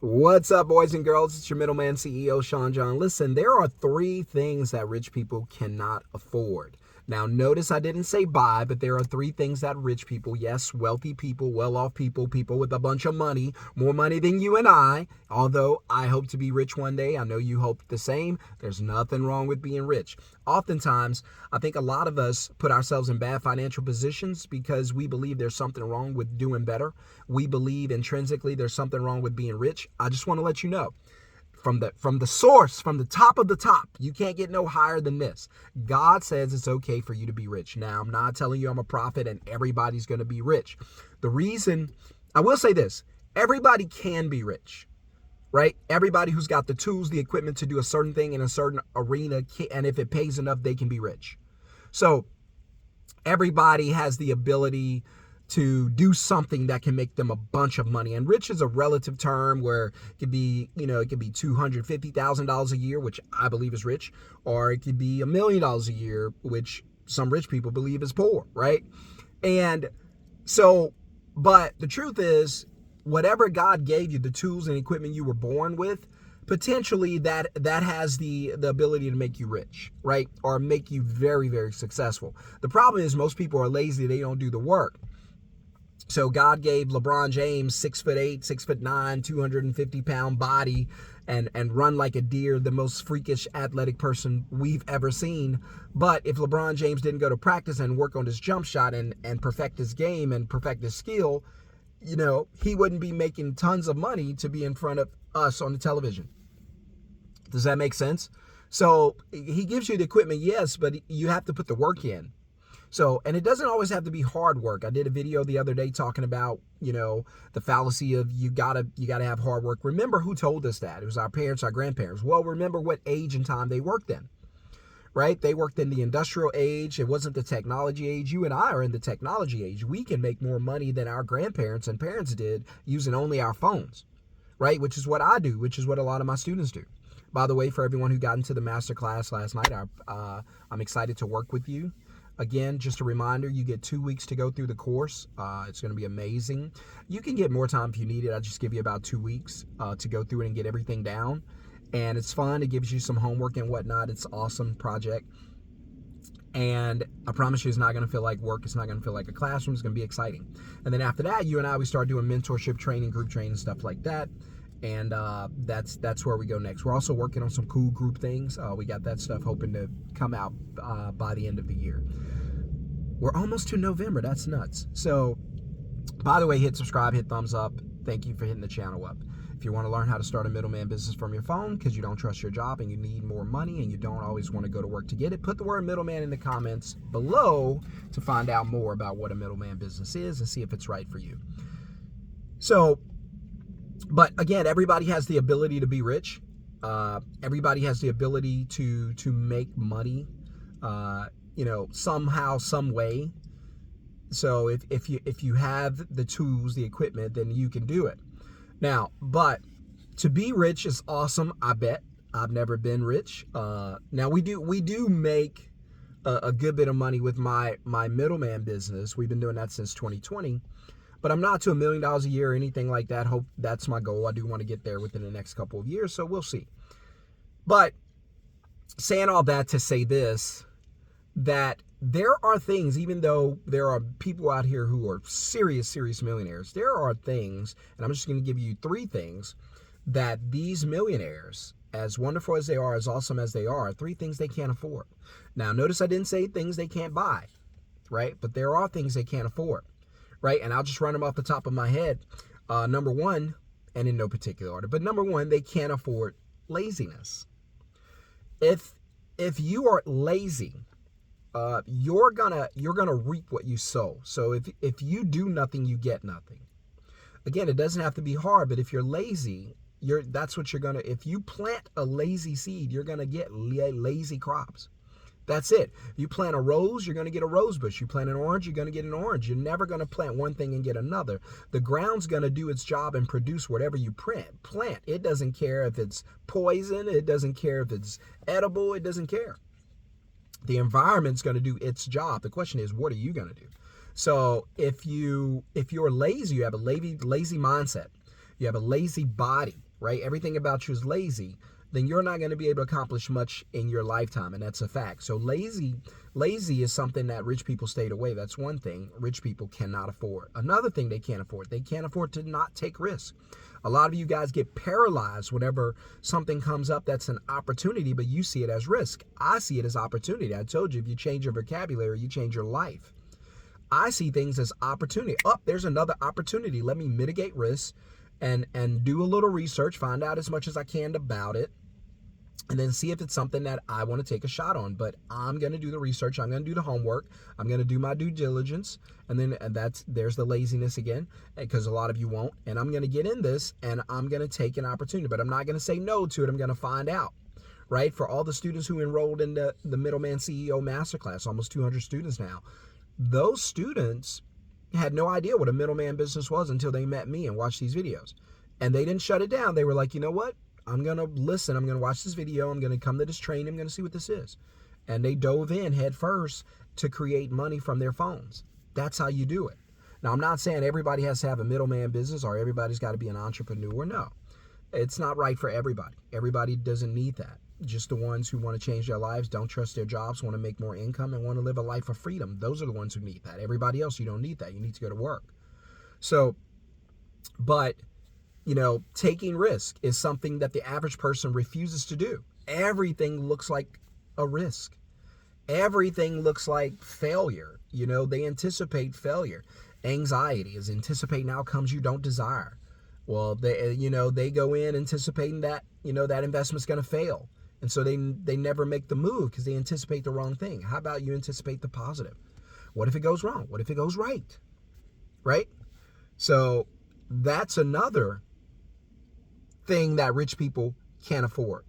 What's up, boys and girls? It's your middleman CEO, Shon-Jhon. Listen, there are three things that rich people cannot afford. Now, notice I didn't say buy, but there are three things that rich people, yes, wealthy people, well-off people, people with a bunch of money, more money than you and I, although I hope to be rich one day. I know you hope the same. There's nothing wrong with being rich. Oftentimes, I think a lot of us put ourselves in bad financial positions because we believe there's something wrong with doing better. We believe intrinsically there's something wrong with being rich. I just want to let you know from the source, from the top of the top, you can't get no higher than this. God says it's okay for you to be rich. Now, I'm not telling you I'm a prophet and everybody's going to be rich. The reason, I will say this, everybody can be rich, right? Everybody who's got the tools, the equipment to do a certain thing in a certain arena, and if it pays enough, they can be rich. So everybody has the ability to do something that can make them a bunch of money. And rich is a relative term where it could be, it could be $250,000 a year, which I believe is rich, or it could be $1 million a year, which some rich people believe is poor, right? And so, but the truth is, whatever God gave you, the tools and equipment you were born with, potentially that has the ability to make you rich, right? Or make you very, very successful. The problem is most people are lazy. They don't do the work. So God gave LeBron James 6'8", 6'9", 250-pound body and run like a deer, the most freakish athletic person we've ever seen. But if LeBron James didn't go to practice and work on his jump shot and perfect his game and perfect his skill, he wouldn't be making tons of money to be in front of us on the television. Does that make sense? So he gives you the equipment, yes, but you have to put the work in. So, and it doesn't always have to be hard work. I did a video the other day talking about, the fallacy of you gotta have hard work. Remember who told us that? It was our parents, our grandparents. Well, remember what age and time they worked in, right? They worked in the industrial age. It wasn't the technology age. You and I are in the technology age. We can make more money than our grandparents and parents did using only our phones, right? Which is what I do, which is what a lot of my students do. By the way, for everyone who got into the master class last night, I'm excited to work with you. Again, just a reminder, you get 2 weeks to go through the course. It's going to be amazing. You can get more time if you need it. I'll just give you about 2 weeks to go through it and get everything down. And it's fun. It gives you some homework and whatnot. It's an awesome project. And I promise you it's not going to feel like work. It's not going to feel like a classroom. It's going to be exciting. And then after that, you and I, we start doing mentorship training, group training, stuff like that. And that's where we go next. We're also working on some cool group things. We got that stuff hoping to come out by the end of the year. We're almost to November. That's nuts. So, by the way, hit subscribe, hit thumbs up. Thank you for hitting the channel up. If you want to learn how to start a middleman business from your phone because you don't trust your job and you need more money and you don't always want to go to work to get it, put the word middleman in the comments below to find out more about what a middleman business is and see if it's right for you. So, but again, everybody has the ability to be rich. Everybody has the ability to make money, somehow, some way. So if you have the tools, the equipment, then you can do it. Now, but to be rich is awesome. I bet. I've never been rich. Now we do make a good bit of money with my middleman business. We've been doing that since 2020. But I'm not to $1 million a year or anything like that. Hope that's my goal. I do want to get there within the next couple of years, so we'll see. But saying all that to say this, that there are things, even though there are people out here who are serious millionaires, there are things, and I'm just going to give you three things, that these millionaires, as wonderful as they are, as awesome as they are, three things they can't afford. Now, notice I didn't say things they can't buy, right? But there are things they can't afford. Right, and I'll just run them off the top of my head. Number one, and in no particular order, but number one, they can't afford laziness. If you are lazy, you're gonna reap what you sow. So if you do nothing, you get nothing. Again, it doesn't have to be hard, but if you're lazy, that's what you're gonna. If you plant a lazy seed, you're gonna get lazy crops. That's it. You plant a rose, you're going to get a rose bush. You plant an orange, you're going to get an orange. You're never going to plant one thing and get another. The ground's going to do its job and produce whatever you plant. It doesn't care if it's poison. It doesn't care if it's edible. It doesn't care. The environment's going to do its job. The question is, what are you going to do? So if you're lazy, you have a lazy mindset. You have a lazy body. right? Everything about you is lazy, then you're not going to be able to accomplish much in your lifetime, and that's a fact. So lazy is something that rich people stayed away. That's one thing rich people cannot afford. Another thing they can't afford to not take risks. A lot of you guys get paralyzed whenever something comes up that's an opportunity, but you see it as risk. I see it as opportunity. I told you, if you change your vocabulary, you change your life. I see things as opportunity. Oh, there's another opportunity. Let me mitigate risks and do a little research, find out as much as I can about it, and then see if it's something that I want to take a shot on. But I'm going to do the research. I'm going to do the homework. I'm going to do my due diligence. And there's the laziness again, because a lot of you won't. And I'm going to get in this, and I'm going to take an opportunity. But I'm not going to say no to it. I'm going to find out, right? For all the students who enrolled in the Middleman CEO Masterclass, almost 200 students now, those students had no idea what a middleman business was until they met me and watched these videos. And they didn't shut it down. They were like, you know what? I'm going to listen. I'm going to watch this video. I'm going to come to this training. I'm going to see what this is. And they dove in head first to create money from their phones. That's how you do it. Now, I'm not saying everybody has to have a middleman business or everybody's got to be an entrepreneur. No, it's not right for everybody. Everybody doesn't need that. Just the ones who want to change their lives, don't trust their jobs, want to make more income, and want to live a life of freedom. Those are the ones who need that. Everybody else, you don't need that. You need to go to work. So, but taking risk is something that the average person refuses to do. Everything looks like a risk. Everything looks like failure. They anticipate failure. Anxiety is anticipating outcomes you don't desire. Well, they go in anticipating that, that investment's going to fail. And so they never make the move because they anticipate the wrong thing. How about you anticipate the positive? What if it goes wrong? What if it goes right? Right? So that's another thing that rich people can't afford.